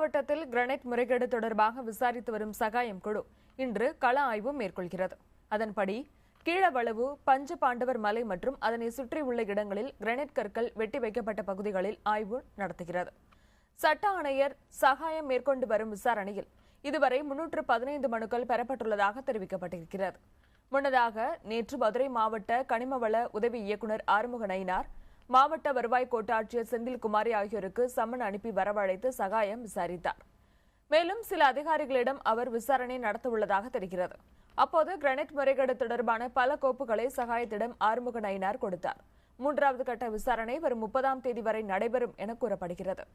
மாவட்டத்தில் கிரானைட் முறைகேடு தொடர்பாக விசாரித்து வரும் சகாயம் குழு இன்று கள ஆய்வு மேற்கொள்கிறது. அதன்படி கீழவளவு, பஞ்சபாண்டவர் மலை மற்றும் அதனை சுற்றியுள்ள இடங்களில் கிரானைட் கற்கள் வெட்டி வைக்கப்பட்ட பகுதிகளில் ஆய்வு நடத்துகிறது. சட்ட ஆணையர் சகாயம் மேற்கொண்டு வரும் விசாரணையில் இதுவரை 315 மனுக்கள் பெறப்பட்டுள்ளதாக தெரிவிக்கப்பட்டிருக்கிறது. முன்னதாக நேற்று மதுரை மாவட்ட கனிமவள உதவி இயக்குநர் ஆறுமுக நயினார், மாவட்ட வருவாய் கோட்டாட்சியர் செந்தில்குமாரி ஆகியோருக்கு சம்மன் அனுப்பி வரவழைத்து சகாயம் விசாரித்தார். மேலும் சில அதிகாரிகளிடம் அவர் விசாரணை நடத்தவுள்ளதாக தெரிகிறது. அப்போது கிரானைட் முறைகேடு தொடர்பான பல கோப்புகளை சகாயத்திடம் ஆறுமுக நயினார் கொடுத்தார். 3வது கட்ட விசாரணை வரும் 30ஆம் தேதி வரை நடைபெறும் என கூறப்படுகிறது.